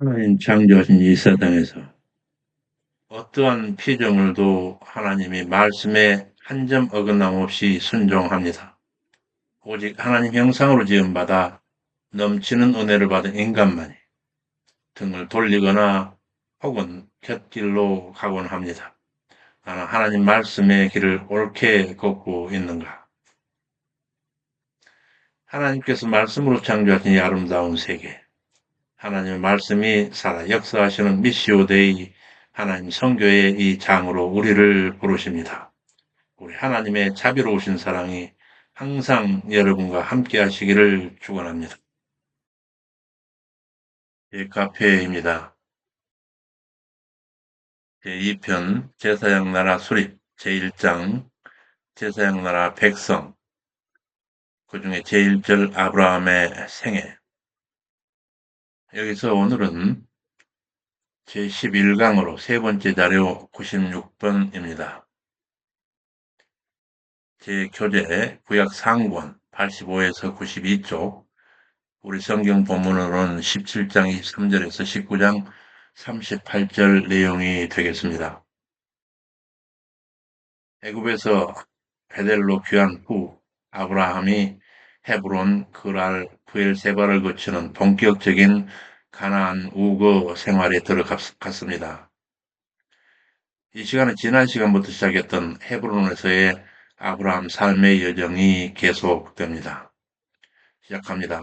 하나님 창조하신 이 세상에서 어떠한 피조물도 하나님의 말씀에 한 점 어긋남 없이 순종합니다. 오직 하나님 형상으로 지음받아 넘치는 은혜를 받은 인간만이 등을 돌리거나 혹은 곁길로 가곤 합니다. 나는 하나님 말씀의 길을 옳게 걷고 있는가? 하나님께서 말씀으로 창조하신 이 아름다운 세계, 하나님의 말씀이 살아 역사하시는 미시오데이 하나님 성교의 이 장으로 우리를 부르십니다. 우리 하나님의 자비로우신 사랑이 항상 여러분과 함께 하시기를 축원합니다. 예, 카페입니다. 제2편 제사장 나라 수립 제1장 제사장 나라 백성 그 중에 제1절 아브라함의 생애 여기서 오늘은 제11강으로 세 번째 자료 96번입니다. 제 교재 구약 상권 85에서 92쪽 우리 성경 본문으로는 17장 23절에서 19장 38절 내용이 되겠습니다. 애굽에서 베델로 귀환 후 아브라함이 헤브론, 그랄, 브엘세바를 거치는 본격적인 가나안 우거 생활에 들어갔습니다. 이 시간은 지난 시간부터 시작했던 헤브론에서의 아브라함 삶의 여정이 계속됩니다. 시작합니다.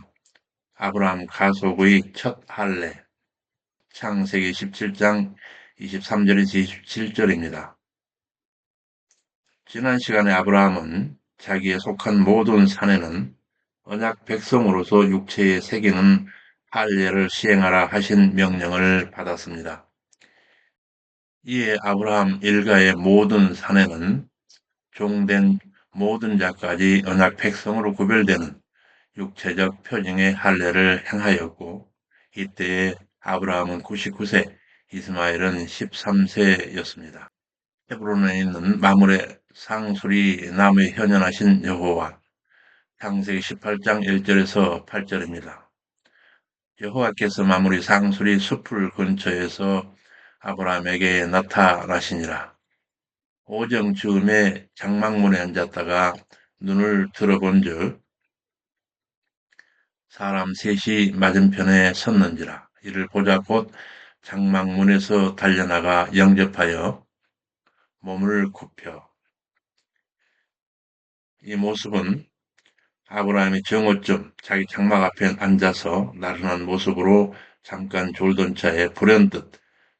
아브라함 가속의 첫 할례 창세기 17장 23절에서 27절입니다. 지난 시간에 아브라함은 자기에 속한 모든 산에는 언약 백성으로서 육체에 새기는 할례를 시행하라 하신 명령을 받았습니다. 이에 아브라함 일가의 모든 산에는 종된 모든 자까지 언약 백성으로 구별되는 육체적 표징의 할례를 행하였고 이때에 아브라함은 99세, 이스마엘은 13세였습니다. 헤브론에 있는 마물의 상수리 나무에 현현하신 여호와 창세기 18장 1절에서 8절입니다. 여호와께서 마무리 상수리 숲을 근처에서 아브라함에게 나타나시니라. 오정 즈음에 장막문에 앉았다가 눈을 들어본즉 사람 셋이 맞은편에 섰는지라. 이를 보자 곧 장막문에서 달려나가 영접하여 몸을 굽혀. 이 모습은 아브라함이 정오쯤 자기 장막 앞에 앉아서 나른한 모습으로 잠깐 졸던 차에 불현듯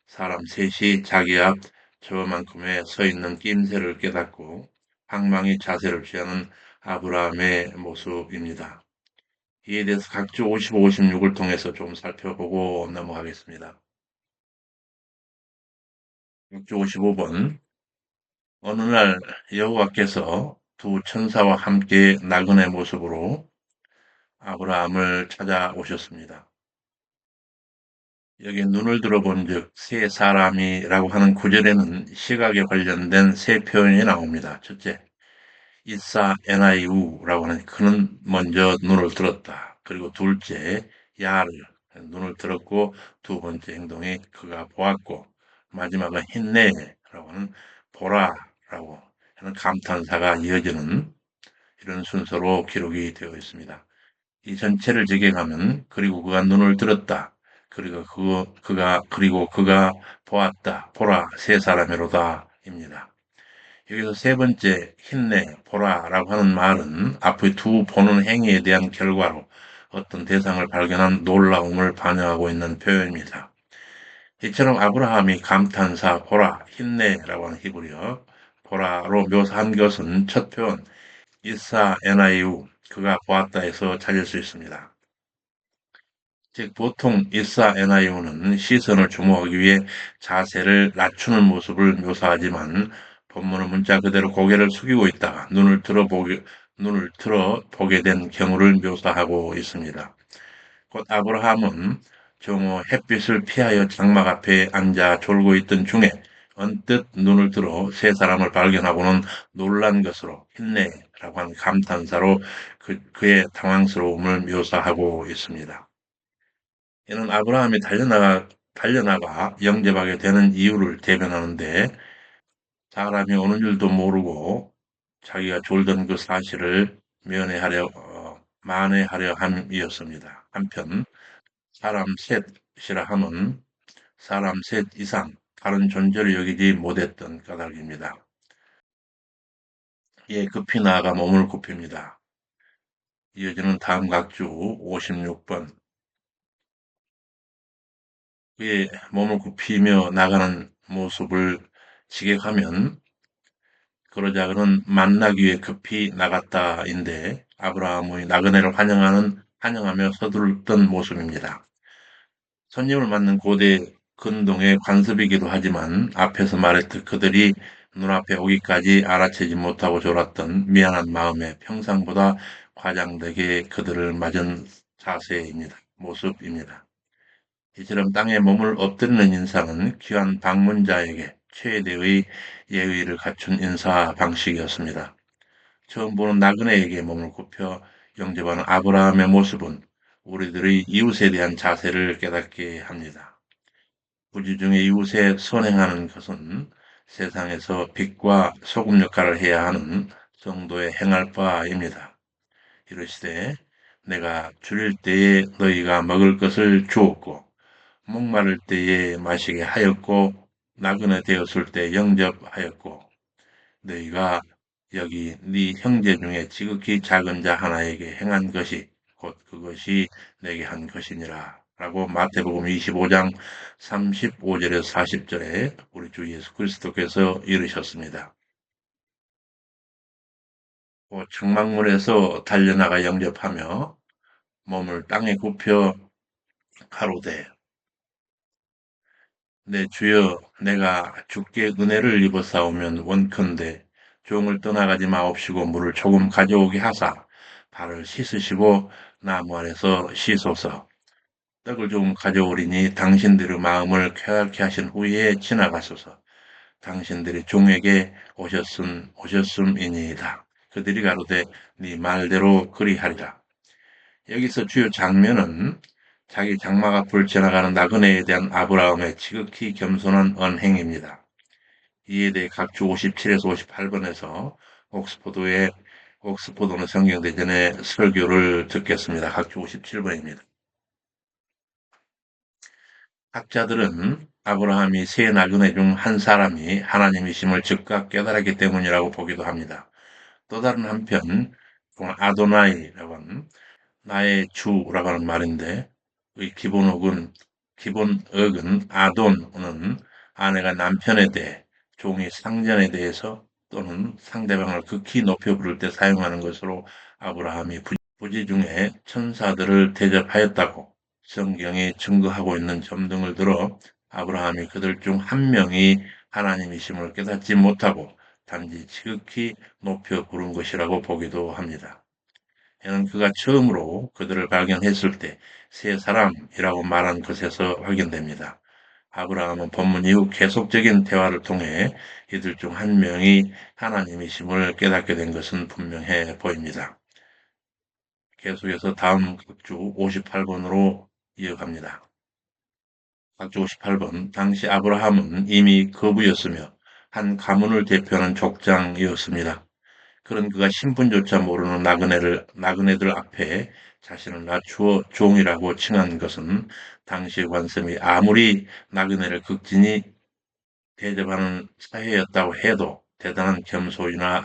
사람 셋이 자기 앞 저만큼에 서 있는 낌새를 깨닫고 황망히 자세를 취하는 아브라함의 모습입니다. 이에 대해서 각주 55, 56을 통해서 좀 살펴보고 넘어가겠습니다. 각주 55번 어느 날 여호와께서 두 천사와 함께 나그네 모습으로 아브라함을 찾아오셨습니다. 여기 눈을 들어본즉 세 사람이라고 하는 구절에는 시각에 관련된 세 표현이 나옵니다. 첫째, 이사 에나이우라고 하는 그는 먼저 눈을 들었다. 그리고 둘째, 야르 눈을 들었고 두 번째 행동이 그가 보았고 마지막은 힌네라고 하는 보라라고 하는 감탄사가 이어지는 이런 순서로 기록이 되어 있습니다. 이 전체를 직역하면 그리고 그가 눈을 들었다. 그리고 그가 보았다. 보라 세 사람이로다입니다. 여기서 세 번째 힘내 보라라고 하는 말은 앞의 두 보는 행위에 대한 결과로 어떤 대상을 발견한 놀라움을 반영하고 있는 표현입니다. 이처럼 아브라함이 감탄사 보라 힘내라고 하는 히브리어 보라로 묘사한 것은 첫 표현 이사 에나이우 그가 보았다에서 찾을 수 있습니다. 즉 보통 이사 에나이우는 시선을 주목하기 위해 자세를 낮추는 모습을 묘사하지만 본문은 문자 그대로 고개를 숙이고 있다가 눈을 들어 보게 된 경우를 묘사하고 있습니다. 곧 아브라함은 정오 햇빛을 피하여 장막 앞에 앉아 졸고 있던 중에 언뜻 눈을 들어 세 사람을 발견하고는 놀란 것으로 힘내라고 하는 감탄사로 그의 당황스러움을 묘사하고 있습니다. 이는 아브라함이 달려나가 영접하게 되는 이유를 대변하는데 사람이 오는 줄도 모르고 자기가 졸던 그 사실을 만회하려 함이었습니다. 한편 사람 셋이라 함은 사람 셋 이상 다른 존재를 여기지 못했던 까닭입니다. 이에 급히 나아가 몸을 굽힙니다. 이어지는 다음 각주 56번. 그의 몸을 굽히며 나가는 모습을 지객하면 그러자 그는 만나기 위해 급히 나갔다인데 아브라함의 나그네를 환영하며 서둘렀던 모습입니다. 손님을 맞는 고대 근동의 관습이기도 하지만 앞에서 말했듯 그들이 눈앞에 오기까지 알아채지 못하고 졸았던 미안한 마음에 평상보다 과장되게 그들을 맞은 모습입니다. 이처럼 땅에 몸을 엎드리는 인사는 귀한 방문자에게 최대의 예의를 갖춘 인사 방식이었습니다. 처음 보는 나그네에게 몸을 굽혀 영접하는 아브라함의 모습은 우리들의 이웃에 대한 자세를 깨닫게 합니다. 부지 중에 이웃에 선행하는 것은 세상에서 빛과 소금 역할을 해야 하는 성도의 행할 바입니다. 이르시되 내가 줄일 때에 너희가 먹을 것을 주었고 목마를 때에 마시게 하였고 나그네 되었을 때 영접하였고 너희가 여기 네 형제 중에 지극히 작은 자 하나에게 행한 것이 곧 그것이 내게 한 것이니라. 라고 마태복음 25장 35절에서 40절에 우리 주 예수 그리스도께서 이르셨습니다. 청막문에서 달려나가 영접하며 몸을 땅에 굽혀 가로되 내 주여 내가 주께 은혜를 입었사오면 원컨대 종을 떠나가지 마옵시고 물을 조금 가져오게 하사 발을 씻으시고 나무 아래서 씻소서. 떡을 조금 가져오리니 당신들의 마음을 쾌활케 하신 후에 지나가소서. 당신들이 종에게 오셨음이니이다. 그들이 가로되 네 말대로 그리하리라. 여기서 주요 장면은 자기 장막 앞을 지나가는 나그네에 대한 아브라함의 지극히 겸손한 언행입니다. 이에 대해 각주 57에서 58번에서 옥스포드는 성경대전의 설교를 듣겠습니다. 각주 57번입니다. 학자들은 아브라함이 세 나그네 중 한 사람이 하나님이심을 즉각 깨달았기 때문이라고 보기도 합니다. 또 다른 한편, 아도나이라고 하는 나의 주라고 하는 말인데 의 기본어근 아돈은 아내가 남편에 대해 종이 상전에 대해서 또는 상대방을 극히 높여 부를 때 사용하는 것으로 아브라함이 부지 중에 천사들을 대접하였다고 성경이 증거하고 있는 점 등을 들어 아브라함이 그들 중 한 명이 하나님이심을 깨닫지 못하고 단지 지극히 높여 부른 것이라고 보기도 합니다. 이는 그가 처음으로 그들을 발견했을 때 세 사람이라고 말한 것에서 확인됩니다. 아브라함은 본문 이후 계속적인 대화를 통해 이들 중 한 명이 하나님이심을 깨닫게 된 것은 분명해 보입니다. 계속해서 다음 각주 58번으로 이어갑니다. 각주 58번. 당시 아브라함은 이미 거부였으며 한 가문을 대표하는 족장이었습니다. 그런 그가 신분조차 모르는 나그네들 앞에 자신을 낮추어 종이라고 칭한 것은 당시의 관습이 아무리 나그네를 극진히 대접하는 사회였다고 해도 대단한 겸손이라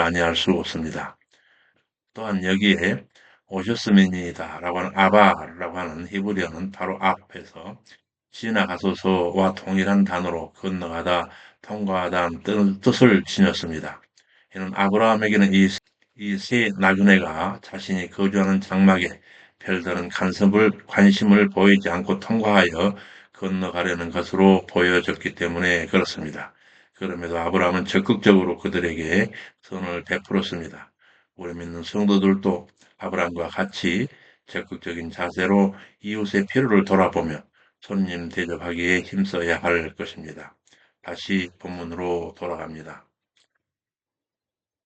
아니할 수 없습니다. 또한 여기에 오셨음이니이다라고 하는 아바라고 하는 히브리어는 바로 앞에서 지나가소서와 동일한 단어로 건너가다 통과하다는 뜻을 지녔습니다. 이는 아브라함에게는 이 세 나그네가 자신이 거주하는 장막에 별다른 관심을 보이지 않고 통과하여 건너가려는 것으로 보여졌기 때문에 그렇습니다. 그럼에도 아브라함은 적극적으로 그들에게 선을 베풀었습니다. 우리 믿는 성도들도 아브라함과 같이 적극적인 자세로 이웃의 필요를 돌아보며 손님 대접하기에 힘써야 할 것입니다. 다시 본문으로 돌아갑니다.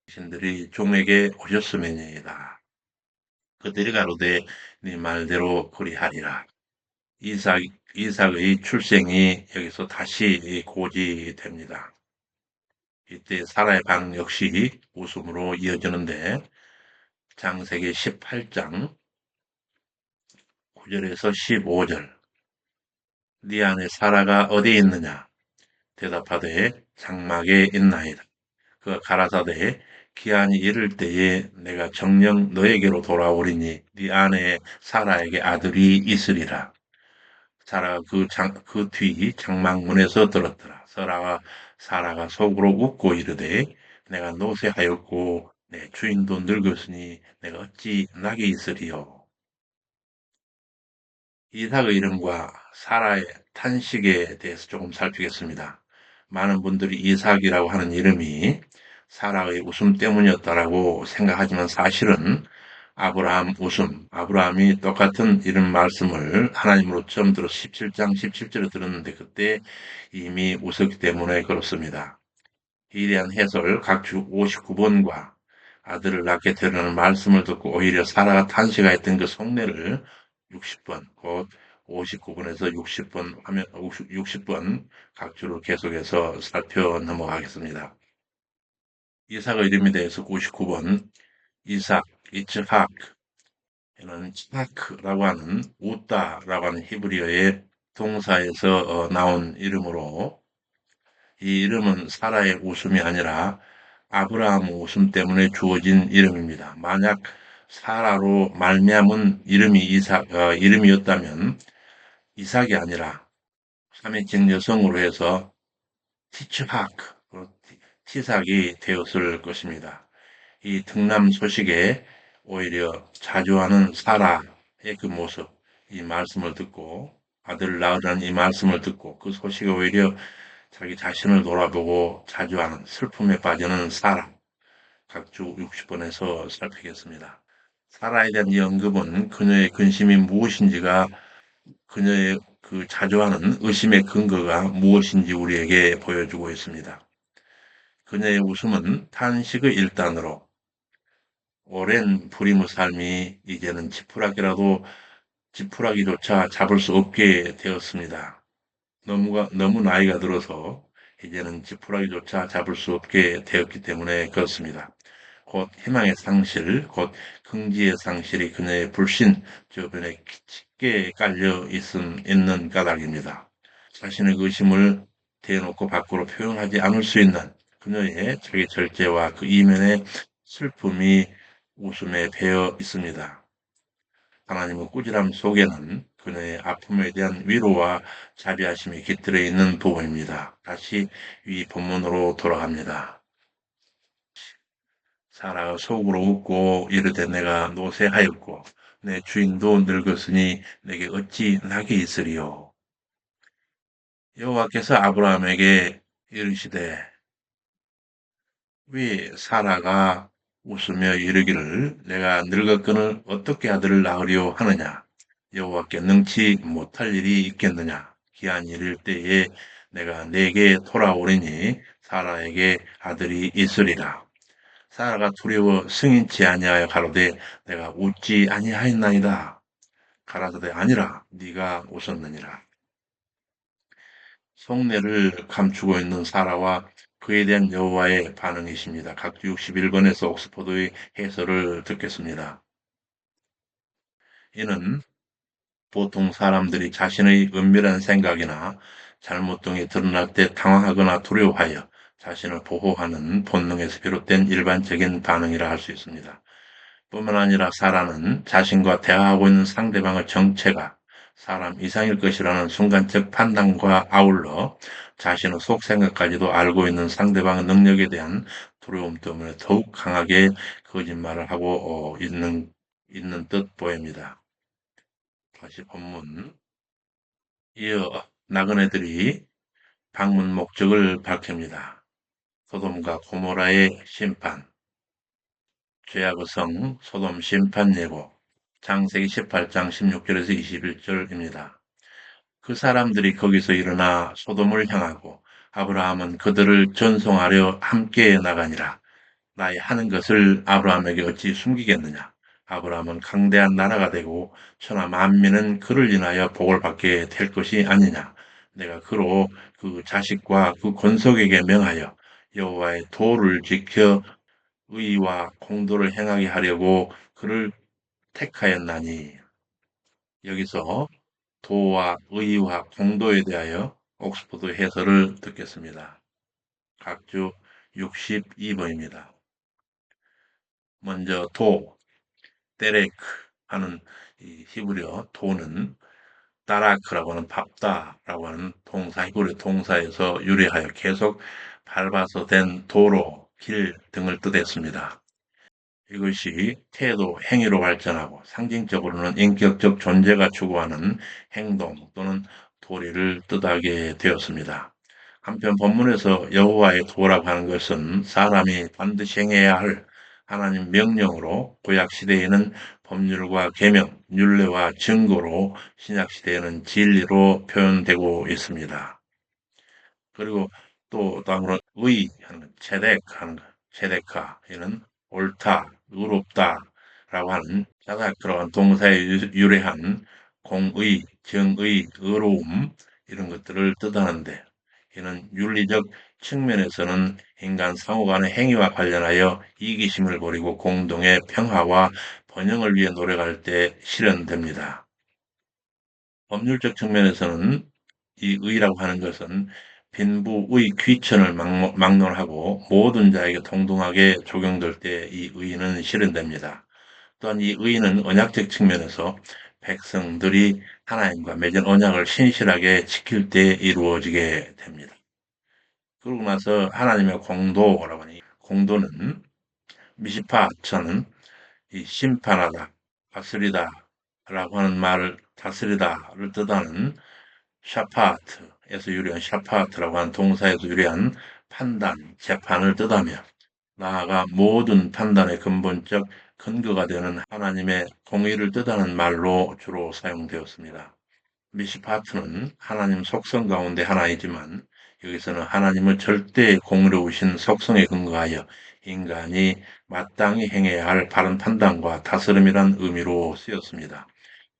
신들이 종에게 오셨음이니이다. 그들이 가로되 네 말대로 그리하리라. 이삭, 이삭의 출생이 여기서 다시 고지됩니다. 이때 사라의 반응 역시 웃음으로 이어지는데 창세기 18장 9절에서 15절. 네 안에 사라가 어디에 있느냐? 대답하되 장막에 있나이다. 그가 가라사대 기한이 이를 때에 내가 정녕 너에게로 돌아오리니 네 안에 사라에게 아들이 있으리라. 사라가 그 뒤 장막문에서 들었더라. 사라가 속으로 웃고 이르되 내가 노쇠하였고 내 주인도 늙었으니 내가 어찌 낙이 있으리요. 이삭의 이름과 사라의 탄식에 대해서 조금 살피겠습니다. 많은 분들이 이삭이라고 하는 이름이 사라의 웃음 때문이었다라고 생각하지만 사실은 아브라함 웃음, 아브라함이 똑같은 이름 말씀을 하나님으로 처음 들어 17장 17절에 들었는데 그때 이미 웃었기 때문에 그렇습니다. 이에 대한 해설 각주 59번과 아들을 낳게 되려는 말씀을 듣고 오히려 사라가 탄식하였던 그 속내를 60번, 곧 59번에서 60번 하면 60번 각주를 계속해서 살펴 넘어가겠습니다. 이삭의 이름에 대해서 99번 이삭, 이츠학 이는 치하크라고 하는 웃다라고 하는 히브리어의 동사에서 나온 이름으로 이 이름은 사라의 웃음이 아니라 아브라함 웃음 때문에 주어진 이름입니다. 만약 사라로 말미암은 이름이었다면 이삭이 아니라 삼위직 여성으로 해서 티츠하크, 티삭이 되었을 것입니다. 이 등남 소식에 오히려 자주하는 사라의 그 모습, 이 말씀을 듣고 아들을 낳으라는 이 말씀을 듣고 그 소식에 오히려 자기 자신을 돌아보고 자주하는 슬픔에 빠지는 사라, 각주 60번에서 살피겠습니다. 사라에 대한 이 언급은 그녀의 근심이 무엇인지가 그녀의 그 자주하는 의심의 근거가 무엇인지 우리에게 보여주고 있습니다. 그녀의 웃음은 탄식의 일단으로 오랜 불임의 삶이 이제는 지푸라기조차 잡을 수 없게 되었습니다. 너무 나이가 들어서 이제는 지푸라기조차 잡을 수 없게 되었기 때문에 그렇습니다. 곧 희망의 상실, 곧 긍지의 상실이 그녀의 불신 저변에 깊게 깔려 있는 까닭입니다. 자신의 의심을 대놓고 밖으로 표현하지 않을 수 있는 그녀의 자기 절제와 그 이면의 슬픔이 웃음에 배어 있습니다. 하나님의 꾸지람 속에는 그녀의 아픔에 대한 위로와 자비하심이 깃들어 있는 부분입니다. 다시 이 본문으로 돌아갑니다. 사라가 속으로 웃고 이르되 내가 노쇠하였고 내 주인도 늙었으니 내게 어찌 낙이 있으리요. 여호와께서 아브라함에게 이르시되 왜 사라가 웃으며 이르기를 내가 늙었거늘 어떻게 아들을 낳으려 하느냐 여호와께 능치 못할 일이 있겠느냐 기한이 이를 때에 내가 내게 돌아오리니 사라에게 아들이 있으리라. 사라가 두려워 승인치 아니하여 가로되 내가 웃지 아니하였나이다. 가라사대 아니라 네가 웃었느니라. 속내를 감추고 있는 사라와 그에 대한 여호와의 반응이십니다. 각주 61번에서 옥스퍼드의 해설을 듣겠습니다. 이는 보통 사람들이 자신의 은밀한 생각이나 잘못 등이 드러날 때 당황하거나 두려워하여 자신을 보호하는 본능에서 비롯된 일반적인 반응이라 할 수 있습니다. 뿐만 아니라 사라는 자신과 대화하고 있는 상대방의 정체가 사람 이상일 것이라는 순간적 판단과 아울러 자신의 속생각까지도 알고 있는 상대방의 능력에 대한 두려움 때문에 더욱 강하게 거짓말을 하고 있는 듯 보입니다. 다시 본문. 이어 나그네들이 방문 목적을 밝힙니다. 소돔과 고모라의 심판, 죄악의 성, 소돔 심판 예고, 창세기 18장 16절에서 21절입니다. 그 사람들이 거기서 일어나 소돔을 향하고 아브라함은 그들을 전송하려 함께 나가니라. 나의 하는 것을 아브라함에게 어찌 숨기겠느냐? 아브라함은 강대한 나라가 되고 천하 만민은 그를 인하여 복을 받게 될 것이 아니냐. 내가 그로 그 자식과 그 권속에게 명하여 여호와의 도를 지켜 의와 공도를 행하게 하려고 그를 택하였나니. 여기서 도와 의와 공도에 대하여 옥스퍼드 해설을 듣겠습니다. 각주 62번입니다. 먼저 도, 데레크 하는 이 히브리어 도는 따라크라고 하는 밟다라고 하는 동사, 히브리 동사에서 유래하여 계속 밟아서 된 도로, 길 등을 뜻했습니다. 이것이 태도, 행위로 발전하고 상징적으로는 인격적 존재가 추구하는 행동 또는 도리를 뜻하게 되었습니다. 한편 본문에서 여호와의 도라고 하는 것은 사람이 반드시 행해야 할 하나님 명령으로 구약 시대에는 법률과 계명, 율례와 증거로 신약 시대에는 진리로 표현되고 있습니다. 그리고 또 다음으로 의 하는 것, 체덱 하는 것, 체데카 이는 옳다, 의롭다라고 하는 자다크라는 동사에 유래한 공의, 정의, 의로움 이런 것들을 뜻하는데 이는 윤리적 측면에서는 인간 상호 간의 행위와 관련하여 이기심을 버리고 공동의 평화와 번영을 위해 노력할 때 실현됩니다. 법률적 측면에서는 이 의라고 하는 것은 빈부의 귀천을 막론하고 모든 자에게 동등하게 적용될 때 이 의는 실현됩니다. 또한 이 의는 언약적 측면에서 백성들이 하나님과 맺은 언약을 신실하게 지킬 때 이루어지게 됩니다. 그러고 나서 하나님의 공도라고 하니 공도는 미시파처는 이 심판하다, 다스리다 라고 하는 말을 다스리다를 뜻하는 샤파트에서 유래한 샤파트라고 하는 동사에서 유래한 판단, 재판을 뜻하며 나아가 모든 판단의 근본적 근거가 되는 하나님의 공의를 뜻하는 말로 주로 사용되었습니다. 미시파트는 하나님 속성 가운데 하나이지만 여기서는 하나님의 절대 공의로우신 속성에 근거하여 인간이 마땅히 행해야 할 바른 판단과 다스림이란 의미로 쓰였습니다.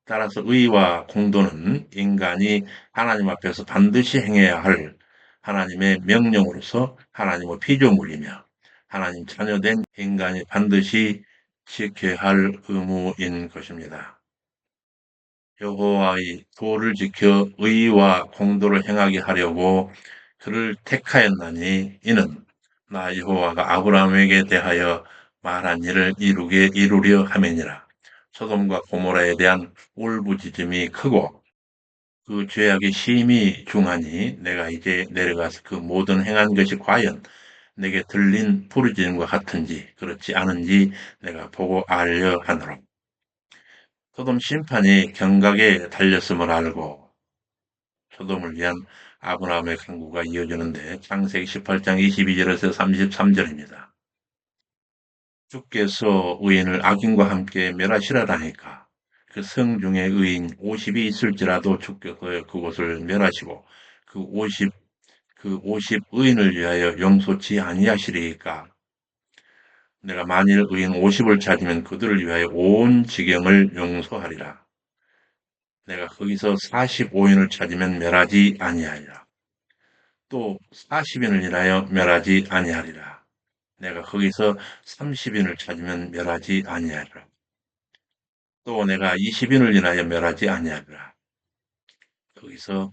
따라서 의와 공도는 인간이 하나님 앞에서 반드시 행해야 할 하나님의 명령으로서 하나님의 피조물이며 하나님 자녀된 인간이 반드시 지켜야 할 의무인 것입니다. 여호와의 도를 지켜 의와 공도를 행하게 하려고 그를 택하였나니 이는 나 여호와가 아브라함에게 대하여 말한 일을 이루려 함이니라. 소돔과 고모라에 대한 울부짖음이 크고 그 죄악이 심히 중하니 내가 이제 내려가서 그 모든 행한 것이 과연 내게 들린 부르짖음과 같은지 그렇지 않은지 내가 보고 알려 하노라. 소돔 심판이 경각에 달렸음을 알고 소돔을 위한 아브라함의 간구가 이어지는데 창세기 18장 22절에서 33절입니다. 주께서 의인을 악인과 함께 멸하시라다니까 그 성 중에 의인 50이 있을지라도 주께서 그곳을 멸하시고 그50 의인을 위하여 용서치 아니하시리이까 내가 만일 의인 50을 찾으면 그들을 위하여 온 지경을 용서하리라. 내가 거기서 45인을 찾으면 멸하지 아니하리라. 또 40인을 인하여 멸하지 아니하리라. 내가 거기서 30인을 찾으면 멸하지 아니하리라. 또 내가 20인을 인하여 멸하지 아니하리라. 거기서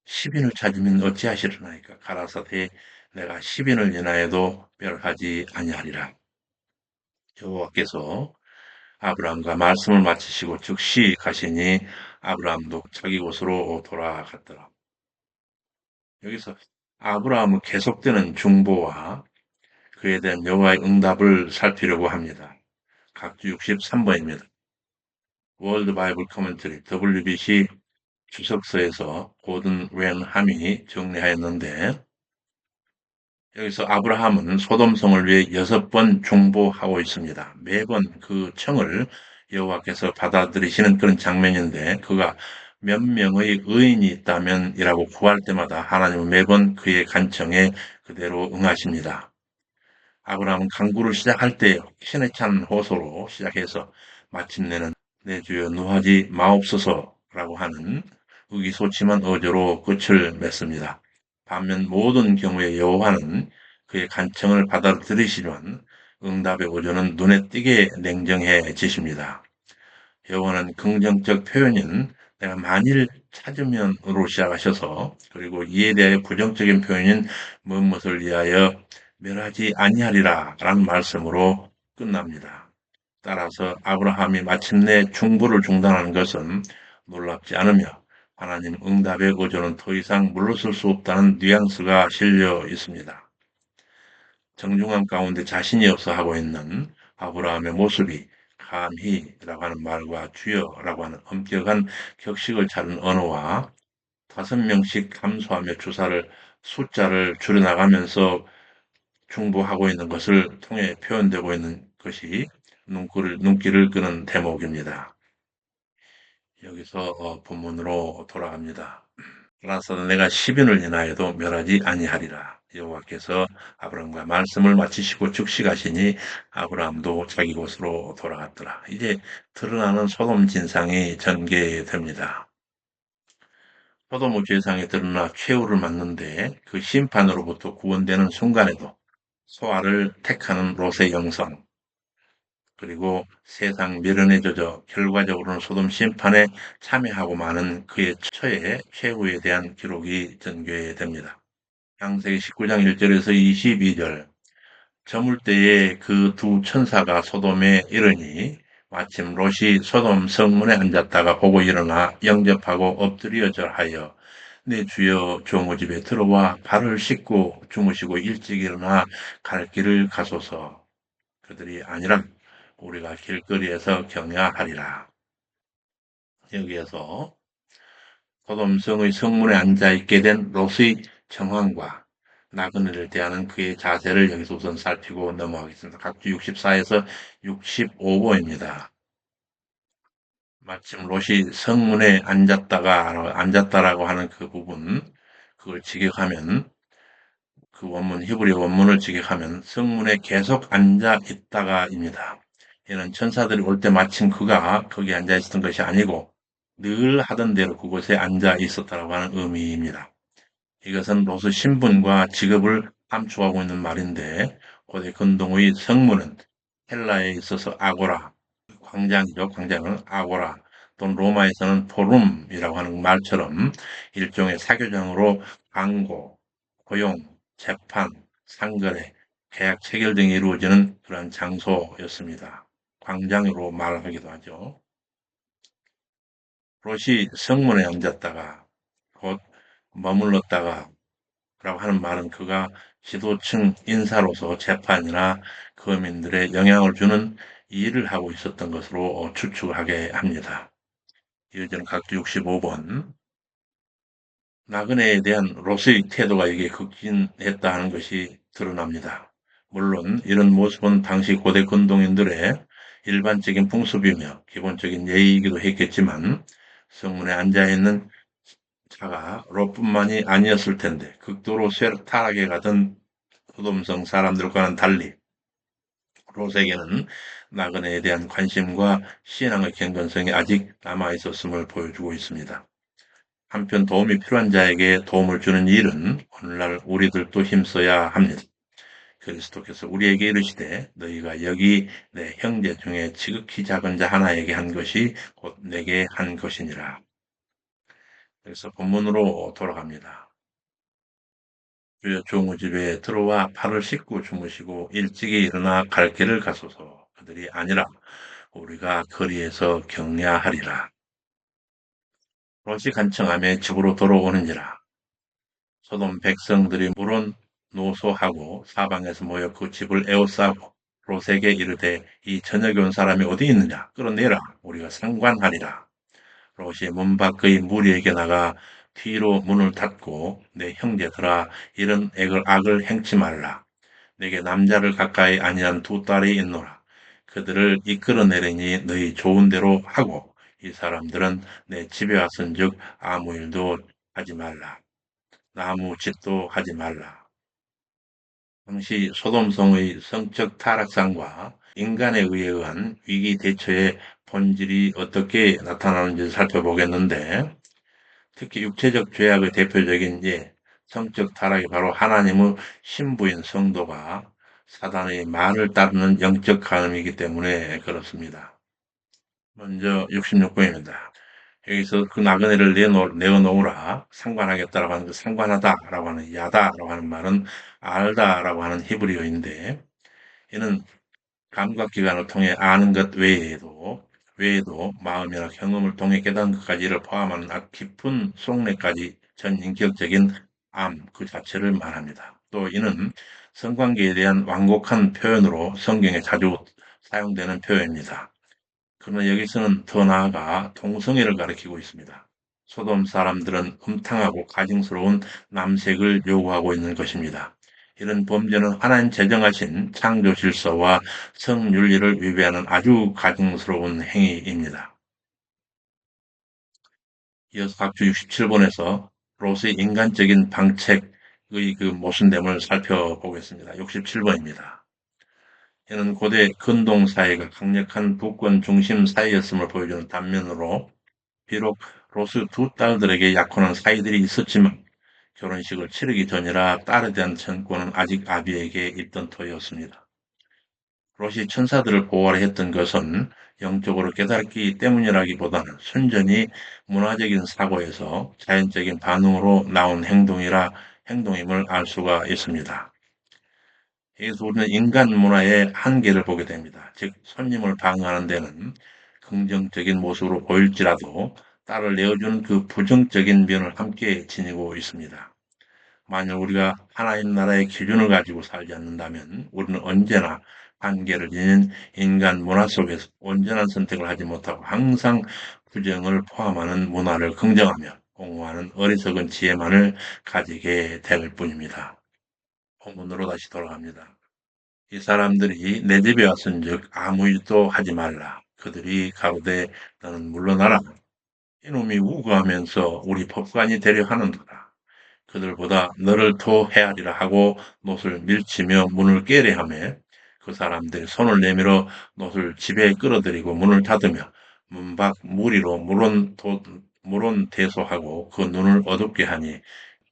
10인을 찾으면 어찌하시려나이까. 가라사대 내가 10인을 인하여도 멸하지 아니하리라. 여호와께서 아브라함과 말씀을 마치시고 즉시 가시니 아브라함도 자기 곳으로 돌아갔더라. 여기서 아브라함은 계속되는 중보와 그에 대한 여호와의 응답을 살피려고 합니다. 각주 63번입니다. 월드 바이블 커멘터리 WBC 주석서에서 고든 웬 함이 정리하였는데 여기서 아브라함은 소돔성을 위해 6번 중보하고 있습니다. 매번 그 청을 여호와께서 받아들이시는 그런 장면인데 그가 몇 명의 의인이 있다면이라고 구할 때마다 하나님은 매번 그의 간청에 그대로 응하십니다. 아브라함은 강구를 시작할 때 신에 찬 호소로 시작해서 마침내는 내 주여 노하지 마옵소서라고 하는 의기소침한 어조로 끝을 맺습니다. 반면 모든 경우에 여호와는 그의 간청을 받아들이시지만 응답의 어조는 눈에 띄게 냉정해지십니다. 여호와는 긍정적 표현인 내가 만일 찾으면으로 시작하셔서 그리고 이에 대해 부정적인 표현인 무엇을 위하여 멸하지 아니하리라 라는 말씀으로 끝납니다. 따라서 아브라함이 마침내 중보를 중단하는 것은 놀랍지 않으며 하나님 응답의 의존은 더 이상 물러설 수 없다는 뉘앙스가 실려 있습니다. 정중함 가운데 자신이 없어 하고 있는 아브라함의 모습이 감히라고 하는 말과 주여라고 하는 엄격한 격식을 차린 언어와 5명씩 감소하며 숫자를 줄여나가면서 중보하고 있는 것을 통해 표현되고 있는 것이 눈길을 끄는 대목입니다. 여기서 본문으로 돌아갑니다. 그러나 내가 10인을 인하여도 멸하지 아니하리라. 여호와께서 아브라함과 말씀을 마치시고 즉시가시니 아브라함도 자기 곳으로 돌아갔더라. 이제 드러나는 소돔 진상이 전개됩니다. 소돔의 죄상이 드러나 최후를 맞는데 그 심판으로부터 구원되는 순간에도 소아를 택하는 롯의 영성, 그리고 세상 미련에 젖어 결과적으로는 소돔 심판에 참여하고 마는 그의 처의 최후에 대한 기록이 전개됩니다. 창세기 19장 1절에서 22절 저물 때에 그 두 천사가 소돔에 이르니 마침 롯이 소돔 성문에 앉았다가 보고 일어나 영접하고 엎드려 절하여 내 주여 종의 집에 들어와 발을 씻고 주무시고 일찍 일어나 갈 길을 가소서. 그들이 아니라 우리가 길거리에서 경야하리라. 여기에서 소돔성의 성문에 앉아 있게 된 롯의 정황과 나그네를 대하는 그의 자세를 여기서 우선 살피고 넘어가겠습니다. 각주 64에서 65보입니다. 마침 롯이 성문에 앉았다라고 하는 그 부분, 그걸 직역하면 그 원문, 히브리 원문을 직역하면 성문에 계속 앉아 있다가입니다. 이는 천사들이 올 때 마침 그가 거기 앉아 있었던 것이 아니고 늘 하던 대로 그곳에 앉아 있었다라고 하는 의미입니다. 이것은 롯의 신분과 직업을 함축하고 있는 말인데 고대 근동의 성문은 헬라에 있어서 아고라, 광장이죠. 광장은 아고라 또는 로마에서는 포rum이라고 하는 말처럼 일종의 사교장으로 광고, 고용, 재판, 상거래, 계약 체결 등이 이루어지는 그런 장소였습니다. 광장으로 말하기도 하죠. 롯이 성문에 앉았다가 곧 머물렀다가 라고 하는 말은 그가 지도층 인사로서 재판이나 거민들의 영향을 주는 일을 하고 있었던 것으로 추측하게 합니다. 이어지는 각주 65번 나그네에 대한 롯의 태도가 이게 극진했다 하는 것이 드러납니다. 물론 이런 모습은 당시 고대 근동인들의 일반적인 풍습이며 기본적인 예의이기도 했겠지만 성문에 앉아있는 자가 롯뿐만이 아니었을 텐데 극도로 쇠락타락에 가던 소돔성 사람들과는 달리 롯에게는 나그네에 대한 관심과 신앙의 경건성이 아직 남아있었음을 보여주고 있습니다. 한편 도움이 필요한 자에게 도움을 주는 일은 오늘날 우리들도 힘써야 합니다. 그리스도께서 우리에게 이르시되 너희가 여기 내 형제 중에 지극히 작은 자 하나에게 한 것이 곧 내게 한 것이니라. 그래서 본문으로 돌아갑니다. 주여 종의 집에 들어와 발을 씻고 주무시고 일찍이 일어나 갈 길을 가소서. 그들이 아니라 우리가 거리에서 경야하리라. 롯이 간청함에 집으로 돌아오는지라. 소돔 백성들이 물은 노소하고 사방에서 모여 그 집을 에워싸고 롯에게 이르되 이 저녁에 온 사람이 어디 있느냐 끌어내라 우리가 상관하리라. 롯이 문 밖의 무리에게 나가 뒤로 문을 닫고 내 형제들아 이런 악을 행치 말라. 내게 남자를 가까이 아니한 두 딸이 있노라. 그들을 이끌어내리니 너희 좋은 대로 하고 이 사람들은 내 집에 왔은즉 아무 일도 하지 말라. 나무 짓도 하지 말라. 당시 소돔성의 성적 타락상과 인간에 의한 위기 대처에 본질이 어떻게 나타나는지 살펴보겠는데, 특히 육체적 죄악의 대표적인 성적 타락이 바로 하나님의 신부인 성도가 사단의 말을 따르는 영적 간음이기 때문에 그렇습니다. 먼저 66번입니다. 여기서 그 나그네를 내어놓으라 상관하겠다라고 하는 그 상관하다라고 하는 야다라고 하는 말은 알다라고 하는 히브리어인데, 이는 감각기관을 통해 아는 것 외에도 마음이나 경험을 통해 깨닫는 것까지를 포함하는 아주 깊은 속내까지 전 인격적인 암 그 자체를 말합니다. 또 이는 성관계에 대한 완곡한 표현으로 성경에 자주 사용되는 표현입니다. 그러나 여기서는 더 나아가 동성애를 가리키고 있습니다. 소돔 사람들은 음탕하고 가증스러운 남색을 요구하고 있는 것입니다. 이런 범죄는 하나님 제정하신 창조 질서와 성윤리를 위배하는 아주 가증스러운 행위입니다. 이어서 각주 67번에서 롯의 인간적인 방책의 그 모순됨을 살펴보겠습니다. 67번입니다. 이는 고대 근동 사회가 강력한 부권 중심 사회였음을 보여주는 단면으로, 비록 롯의 두 딸들에게 약혼한 사이들이 있었지만 결혼식을 치르기 전이라 딸에 대한 전권은 아직 아비에게 있던 터였습니다. 롯이 천사들을 보호하려 했던 것은 영적으로 깨닫기 때문이라기보다는 순전히 문화적인 사고에서 자연적인 반응으로 나온 행동임을 알 수가 있습니다. 여기서 우리는 인간 문화의 한계를 보게 됩니다. 즉, 손님을 방어하는 데는 긍정적인 모습으로 보일지라도 딸을 내어주는 그 부정적인 면을 함께 지니고 있습니다. 만일 우리가 하나님 나라의 기준을 가지고 살지 않는다면 우리는 언제나 한계를 지닌 인간 문화 속에서 온전한 선택을 하지 못하고 항상 부정을 포함하는 문화를 긍정하며 옹호하는 어리석은 지혜만을 가지게 될 뿐입니다. 본문으로 다시 돌아갑니다. 이 사람들이 내 집에 왔은즉 아무 일도 하지 말라. 그들이 가로되 너는 물러나라. 이놈이 우거하면서 우리 법관이 되려 하는도다. 그들보다 너를 더 헤아리라 하고 놋을 밀치며 문을 깨려 하며, 그 사람들이 손을 내밀어 놋을 집에 끌어들이고 문을 닫으며 문밖 무리로 물은 대소하고 그 눈을 어둡게 하니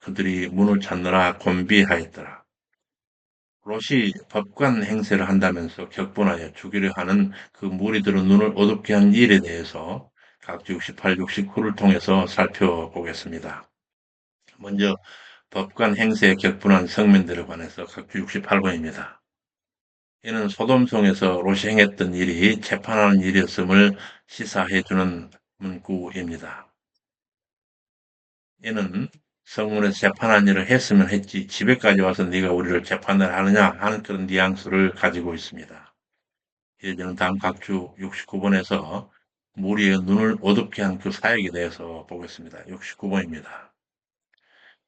그들이 문을 찾느라 곤비하였더라. 롯이 법관 행세를 한다면서 격분하여 죽이려 하는 그 무리들의 눈을 어둡게 한 일에 대해서 각주 68, 69를 통해서 살펴보겠습니다. 먼저 법관 행세에 격분한 성민들에 관해서 각주 68번입니다. 이는 소돔성에서 롯이 행했던 일이 재판하는 일이었음을 시사해주는 문구입니다. 이는 성문에서 재판한 일을 했으면 했지 집에까지 와서 네가 우리를 재판을 하느냐 하는 그런 뉘앙스를 가지고 있습니다. 이제 저는 다음 각주 69번에서 무리의 눈을 어둡게 한 그 사역에 대해서 보겠습니다. 69번입니다.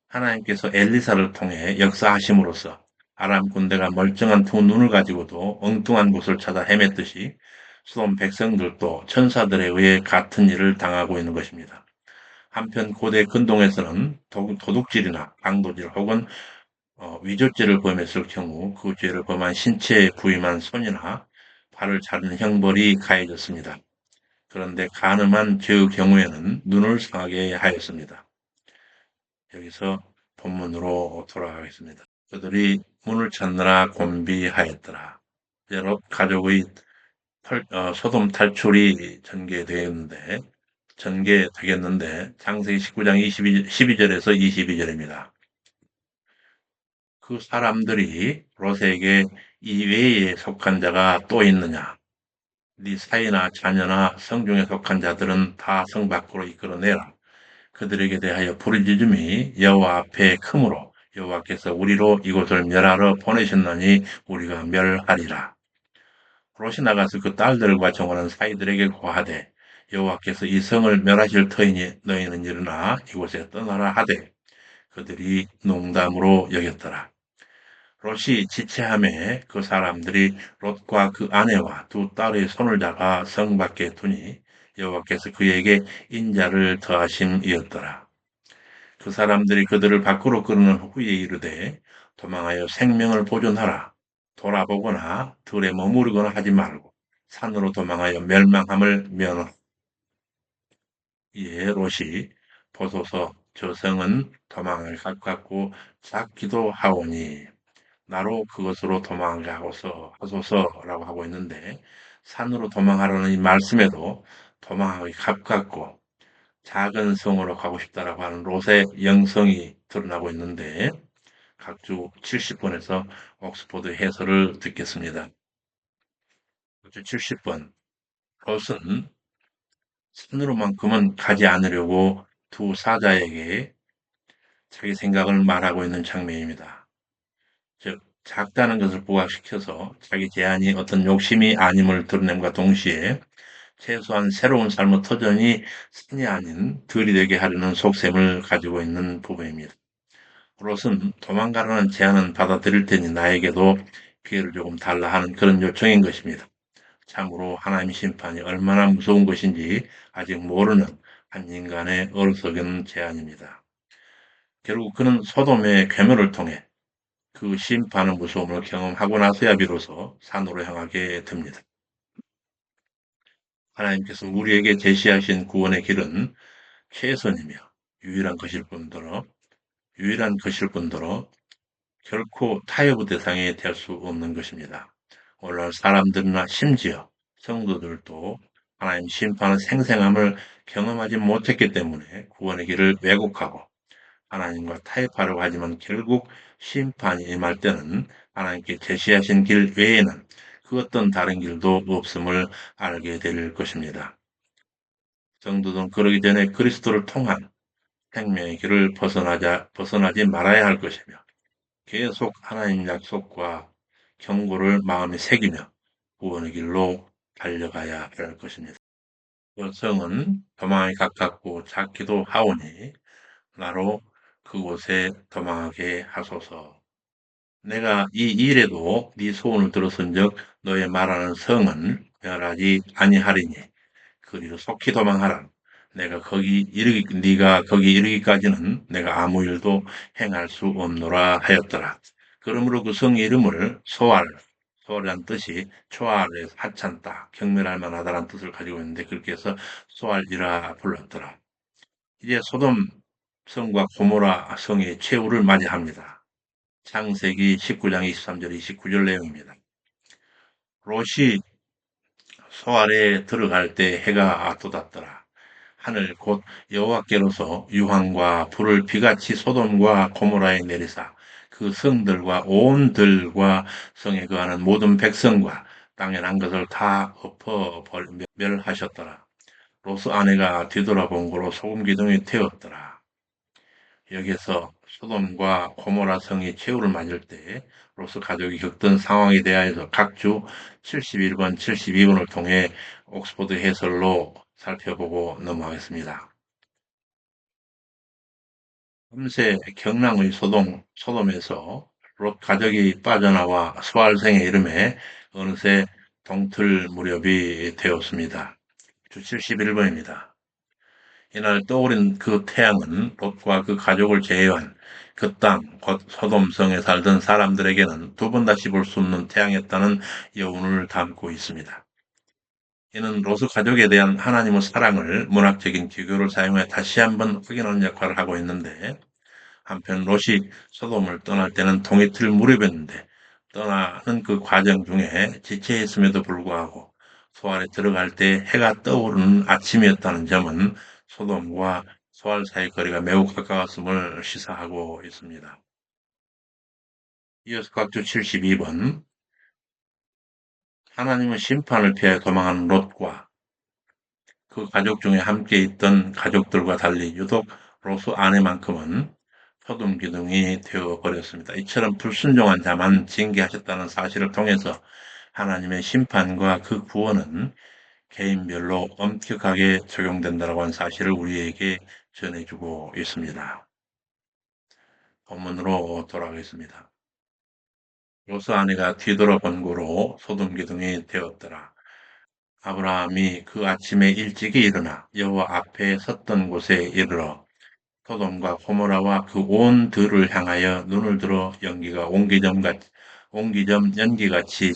하나님께서 엘리사를 통해 역사하심으로써 아람 군대가 멀쩡한 두 눈을 가지고도 엉뚱한 곳을 찾아 헤맸듯이 수돔 백성들도 천사들에 의해 같은 일을 당하고 있는 것입니다. 한편 고대 근동에서는 도둑질이나 강도질 혹은 위조죄를 범했을 경우 그 죄를 범한 신체에 부임한 손이나 발을 자르는 형벌이 가해졌습니다. 그런데 간음한 죄의 경우에는 눈을 상하게 하였습니다. 여기서 본문으로 돌아가겠습니다. 그들이 문을 찾느라 곤비하였더라. 이제 롯 가족의 소돔 탈출이 전개되겠는데 창세기 19장 12절에서 22절입니다. 그 사람들이 롯에게 이 외에 속한 자가 또 있느냐? 네 사이나 자녀나 성중에 속한 자들은 다 성 밖으로 이끌어내라. 그들에게 대하여 부르짖음이 여호와 앞에 크므로 여호와께서 우리로 이곳을 멸하러 보내셨나니 우리가 멸하리라. 롯이 나가서 그 딸들과 정원한 사이들에게 고하되 여호와께서 이 성을 멸하실 터이니 너희는 일어나 이곳에 떠나라 하되 그들이 농담으로 여겼더라. 롯이 지체함에 그 사람들이 롯과 그 아내와 두 딸의 손을 잡아 성 밖에 두니 여호와께서 그에게 인자를 더하심이었더라. 그 사람들이 그들을 밖으로 끌어낸 후에 이르되 도망하여 생명을 보존하라. 돌아보거나 들에 머무르거나 하지 말고 산으로 도망하여 멸망함을 면하. 이에 롯이 보소서 저 성은 도망을 가깝고 작기도 하오니 나로 그것으로 도망가고서 하소서라고 하고 있는데 산으로 도망하라는 이 말씀에도 도망하기 가깝고 작은 성으로 가고 싶다라고 하는 롯의 영성이 드러나고 있는데 각주 70번에서 옥스포드 해설을 듣겠습니다. 각주 70번 롯은 산으로만큼은 가지 않으려고 두 사자에게 자기 생각을 말하고 있는 장면입니다. 즉 작다는 것을 부각시켜서 자기 제안이 어떤 욕심이 아님을 드러냄과 동시에 최소한 새로운 삶의 터전이 신이 아닌 들이 되게 하려는 속셈을 가지고 있는 부분입니다. 롯은 도망가라는 제안은 받아들일 테니 나에게도 기회를 조금 달라 하는 그런 요청인 것입니다. 참으로 하나님의 심판이 얼마나 무서운 것인지 아직 모르는 한 인간의 어리석은 제안입니다. 결국 그는 소돔의 괴물을 통해 그 심판의 무서움을 경험하고 나서야 비로소 산으로 향하게 됩니다. 하나님께서 우리에게 제시하신 구원의 길은 최선이며 유일한 것일 뿐더러 결코 타협의 대상이 될 수 없는 것입니다. 오늘날 사람들이나 심지어 성도들도 하나님 심판의 생생함을 경험하지 못했기 때문에 구원의 길을 왜곡하고 하나님과 타협하려고 하지만 결국 심판이 임할 때는 하나님께 제시하신 길 외에는 그 어떤 다른 길도 없음을 알게 될 것입니다. 성도들은 그러기 전에 그리스도를 통한 생명의 길을 벗어나지 말아야 할 것이며 계속 하나님 약속과 경고를 마음에 새기며 구원의 길로 달려가야 할 것입니다. 여성은 도망이 가깝고 작기도 하오니 나로 그곳에 도망하게 하소서. 내가 이 일에도 네 소원을 들었은즉 너의 말하는 성은 멸하지 아니하리니 그리로 속히 도망하라. 네가 거기 이르기까지는 내가 아무 일도 행할 수 없노라 하였더라. 그러므로 그 성 이름을 소알이란 뜻이 초알에서 하찮다, 경멸할 만하다라는 뜻을 가지고 있는데 그렇게 해서 소알이라 불렀더라. 이제 소돔 성과 고모라 성의 최후를 맞이합니다. 창세기 19장 23절 29절 내용입니다. 롯이 소알에 들어갈 때 해가 돋았더라. 하늘 곧 여호와께로서 유황과 불을 비같이 소돔과 고모라에 내리사 그 성들과 온 들과 성에 거하는 모든 백성과 땅에 난 것을 다 엎어 멸하셨더라. 롯의 아내가 뒤돌아본 고로 소금 기둥이 태웠더라. 여기에서 소돔과 고모라 성이 최후를 맞을 때 롯의 가족이 겪던 상황에 대하여서 각주 71번, 72번을 통해 옥스퍼드 해설로 살펴보고 넘어가겠습니다. 금세 경랑의 소돔에서 롯 가족이 빠져나와 수알생의 이름에 어느새 동틀 무렵이 되었습니다. 주 71번입니다. 이날 떠오른 그 태양은 롯과 그 가족을 제외한 그 땅, 곧 소돔성에 살던 사람들에게는 두 번 다시 볼 수 없는 태양이었다는 여운을 담고 있습니다. 이는 롯의 가족에 대한 하나님의 사랑을 문학적인 기교를 사용해 다시 한번 확인하는 역할을 하고 있는데 한편 롯이 소돔을 떠날 때는 동이틀 무렵이었는데 떠나는 그 과정 중에 지체했음에도 불구하고 소알에 들어갈 때 해가 떠오르는 아침이었다는 점은 소돔과 소알 사이 거리가 매우 가까웠음을 시사하고 있습니다. 이어서 각주 72번 하나님은 심판을 피하여 도망하는 롯과 그 가족 중에 함께 있던 가족들과 달리 유독 롯의 아내만큼은 소돔 기둥이 되어 버렸습니다. 이처럼 불순종한 자만 징계하셨다는 사실을 통해서 하나님의 심판과 그 구원은 개인별로 엄격하게 적용된다고 하는 사실을 우리에게 전해주고 있습니다. 본문으로 돌아가겠습니다. 롯의 아내가 뒤돌아본 고로 소돔 기둥이 되었더라. 아브라함이 그 아침에 일찍이 일어나 여호와 앞에 섰던 곳에 이르러 소돔과 고모라와 그 온 들을 향하여 눈을 들어 옹기점 연기같이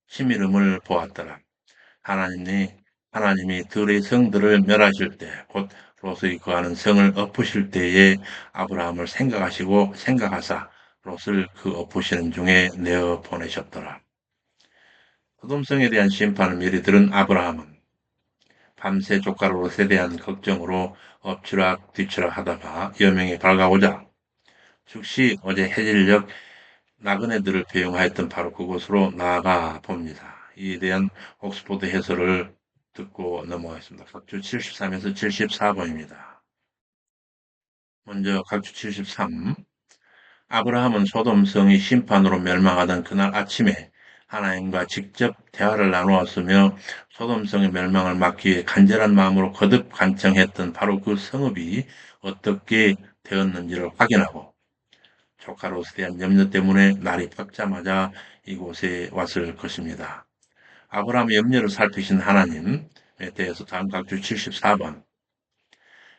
치밀음을 보았더라. 하나님이 하나님이 들의 성들을 멸하실 때, 곧 롯의 거하는 성을 엎으실 때에 아브라함을 생각하시고 생각하사 롯을 그 엎으시는 중에 내어 보내셨더라. 소돔성에 대한 심판을 미리 들은 아브라함은 밤새 조카 롯에 대한 걱정으로 엎치락 뒤치락 하다가 여명이 밝아오자 즉시 어제 해질녘 나그네들을 배웅하였던 바로 그곳으로 나아가 봅니다. 이에 대한 옥스포드 해설을 듣고 넘어가겠습니다. 각주 73에서 74번입니다. 먼저 각주 73. 아브라함은 소돔성이 심판으로 멸망하던 그날 아침에 하나님과 직접 대화를 나누었으며 소돔성의 멸망을 막기 위해 간절한 마음으로 거듭 간청했던 바로 그 성읍이 어떻게 되었는지를 확인하고 조카 롯에 대한 염려 때문에 날이 밝자마자 이곳에 왔을 것입니다. 아브라함의 염려를 살피신 하나님에 대해서 다음 각주 74번.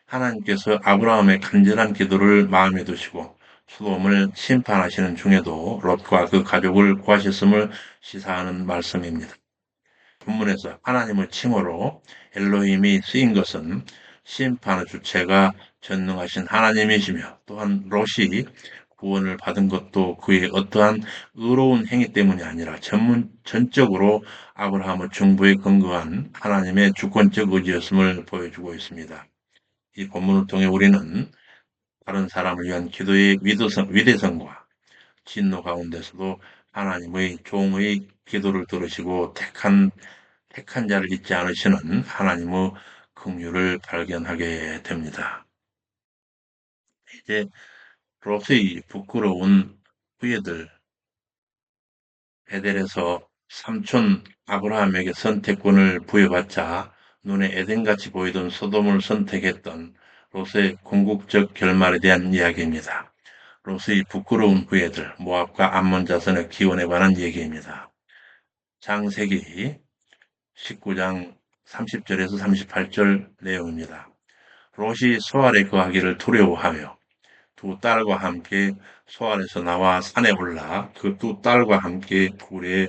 하나님께서 아브라함의 간절한 기도를 마음에 두시고 소돔을 심판하시는 중에도 롯과 그 가족을 구하셨음을 시사하는 말씀입니다. 본문에서 하나님의 칭호로 엘로힘이 쓰인 것은 심판의 주체가 전능하신 하나님이시며 또한 롯이 구원을 받은 것도 그의 어떠한 의로운 행위 때문이 아니라 전적으로 아브라함의 중보에 근거한 하나님의 주권적 의지였음을 보여주고 있습니다. 이 본문을 통해 우리는 다른 사람을 위한 기도의 위대성과 진노 가운데서도 하나님의 종의 기도를 들으시고 택한 자를 잊지 않으시는 하나님의 긍휼을 발견하게 됩니다. 이제 롯의 부끄러운 후예들 베델에서 삼촌 아브라함에게 선택권을 부여받자 눈에 에덴같이 보이던 소돔을 선택했던 롯의 궁극적 결말에 대한 이야기입니다. 롯의 부끄러운 후예들, 모압과 암몬 자손의 기원에 관한 얘기입니다. 창세기 19장 30절에서 38절 내용입니다. 롯이 소알에 거하기를 두려워하며 두 딸과 함께 소알에서 나와 산에 올라 그 두 딸과 함께 굴에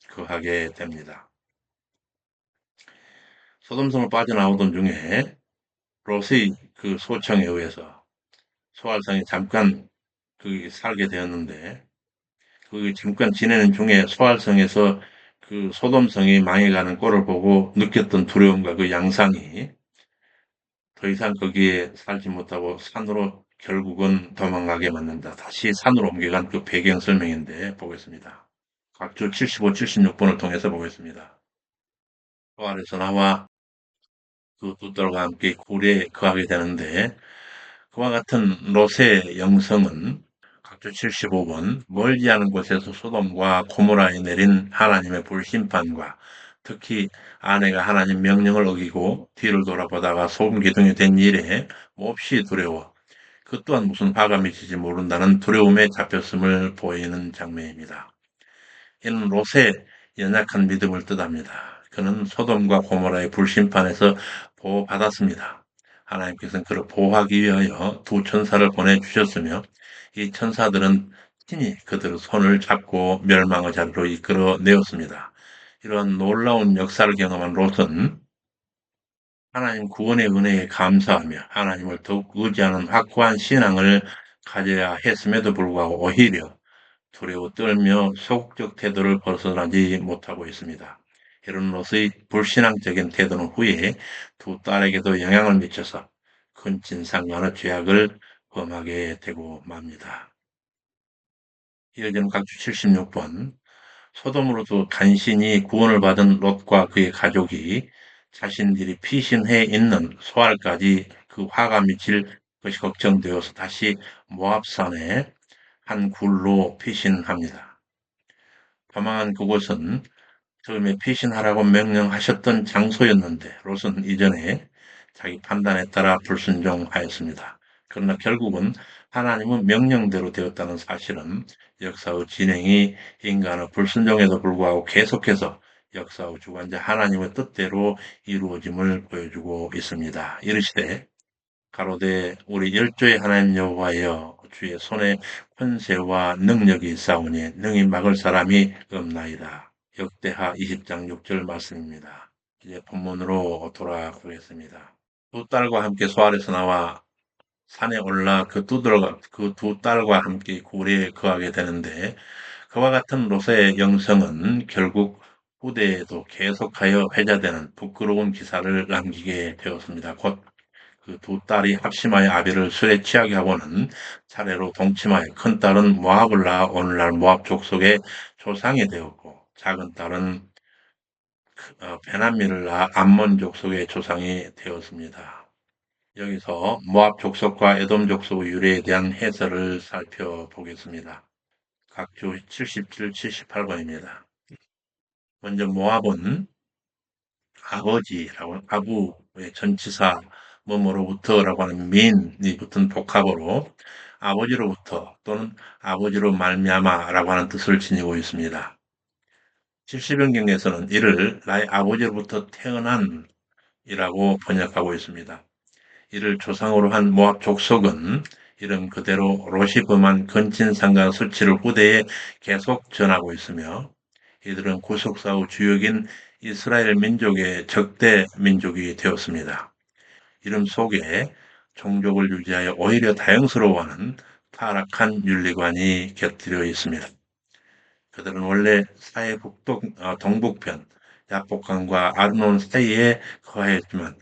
거하게 됩니다. 소돔성을 빠져나오던 중에 롯의 그 소청에 의해서 소알성에 잠깐 그 살게 되었는데 그 잠깐 지내는 중에 소알성에서 그 소돔성이 망해가는 꼴을 보고 느꼈던 두려움과 그 양상이 더 이상 거기에 살지 못하고 산으로 결국은 도망가게 만든다. 다시 산으로 옮겨간 그 배경 설명인데 보겠습니다. 각주 75, 76번을 통해서 보겠습니다. 소알에서 나와 그 두 딸과 함께 굴에 거하게 되는데 그와 같은 롯의 영성은 각주 75번 멀지 않은 곳에서 소돔과 고모라에 내린 하나님의 불심판과 특히 아내가 하나님 명령을 어기고 뒤를 돌아보다가 소금 기둥이 된 일에 몹시 두려워 그 또한 무슨 화가 미칠지 모른다는 두려움에 잡혔음을 보이는 장면입니다. 이는 롯의 연약한 믿음을 뜻합니다. 그는 소돔과 고모라의 불심판에서 보호받았습니다. 하나님께서는 그를 보호하기 위하여 두 천사를 보내주셨으며 이 천사들은 친히 그들의 손을 잡고 멸망의 자리로 이끌어 내었습니다. 이런 놀라운 역사를 경험한 롯은 하나님 구원의 은혜에 감사하며 하나님을 더욱 의지하는 확고한 신앙을 가져야 했음에도 불구하고 오히려 두려워 떨며 소극적 태도를 벗어나지 못하고 있습니다. 이런 롯의 불신앙적인 태도는 후에 두 딸에게도 영향을 미쳐서 큰 진상과의 죄악을 범하게 되고 맙니다. 이어지는 각주 76번 소돔으로도 간신히 구원을 받은 롯과 그의 가족이 자신들이 피신해 있는 소알까지 그 화가 미칠 것이 걱정되어서 다시 모압산에 한 굴로 피신합니다. 도망한 그곳은 처음에 피신하라고 명령하셨던 장소였는데 롯은 이전에 자기 판단에 따라 불순종하였습니다. 그러나 결국은 하나님의 명령대로 되었다는 사실은 역사의 진행이 인간의 불순종에도 불구하고 계속해서 역사의 주관자 하나님의 뜻대로 이루어짐을 보여주고 있습니다. 이르시되 가로되 우리 열조의 하나님 여호와여 주의 손에 권세와 능력이 있사오니 능히 막을 사람이 없나이다. 역대하 20장 6절 말씀입니다. 이제 본문으로 돌아가겠습니다. 두 딸과 함께 소알에서 나와 산에 올라 그 두 딸과 함께 굴에 거하게 되는데 그와 같은 롯의 영성은 결국 후대에도 계속하여 회자되는 부끄러운 기사를 남기게 되었습니다. 곧 그 두 딸이 합심하여 아비를 술에 취하게 하고는 차례로 동침하여 큰 딸은 모압을 낳아 오늘날 모압 족속의 조상이 되었고 작은 딸은 베나미를 낳아 암몬 족속의 조상이 되었습니다. 여기서 모압 족속과 에돔 족속의 유래에 대한 해설을 살펴보겠습니다. 각주 77, 78번입니다. 먼저 모압은 아버지라고 아부의 전치사 뭐뭐로부터라고 하는 민이 붙은 복합어로 아버지로부터 또는 아버지로 말미암아라고 하는 뜻을 지니고 있습니다. 70연경에서는 이를 나의 아버지로부터 태어난이라고 번역하고 있습니다. 이를 조상으로 한 모압 족속은 이름 그대로 롯이 범한 근친상간 수치를 후대에 계속 전하고 있으며 이들은 구속사 후 주역인 이스라엘 민족의 적대 민족이 되었습니다. 이름 속에 종족을 유지하여 오히려 다양스러워하는 타락한 윤리관이 곁들여 있습니다. 그들은 원래 동북편 야복강과 아르논 사이에 거하였지만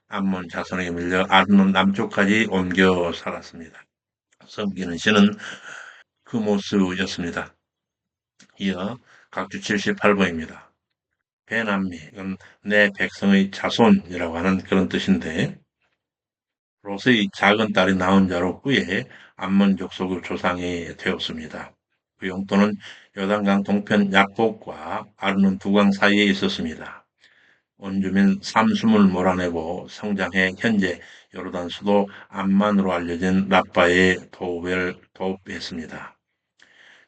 암몬 자손에게 밀려 아르논 남쪽까지 옮겨 살았습니다. 섬기는 신은 크모스였습니다. 이어 각주 78번입니다. 베남미, 내 백성의 자손이라고 하는 그런 뜻인데 롯의 작은 딸이 낳은 자로 후에 암몬 족속의 조상이 되었습니다. 그 영토는 요단강 동편 야복과 아르논 두 강 사이에 있었습니다. 원주민 삼숨을 몰아내고 성장해 현재 요르단 수도 암만으로 알려진 라빠에 도읍했습니다.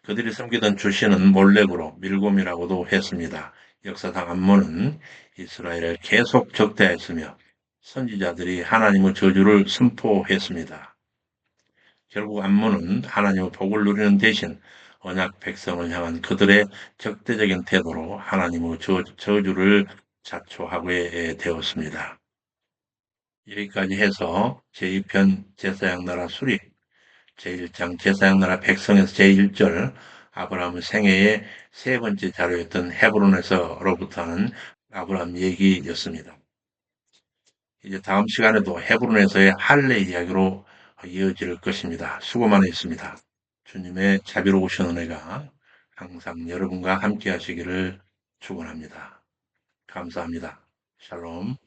그들이 섬기던 주신은 몰렉으로 밀곰이라고도 했습니다. 역사상 암몬은 이스라엘을 계속 적대했으며 선지자들이 하나님의 저주를 선포했습니다. 결국 암몬은 하나님의 복을 누리는 대신 언약 백성을 향한 그들의 적대적인 태도로 하나님의 저주를 자초하게 되었습니다. 여기까지 해서 제2편 제사장나라 수립 제1장 제사장나라 백성에서 제1절 아브라함의 생애의 세 번째 자료였던 헤브론에서로부터 하는 아브라함 얘기였습니다. 이제 다음 시간에도 헤브론에서의 할례 이야기로 이어질 것입니다. 수고 많으셨습니다. 주님의 자비로우신 은혜가 항상 여러분과 함께 하시기를 축원합니다. 감사합니다. 샬롬.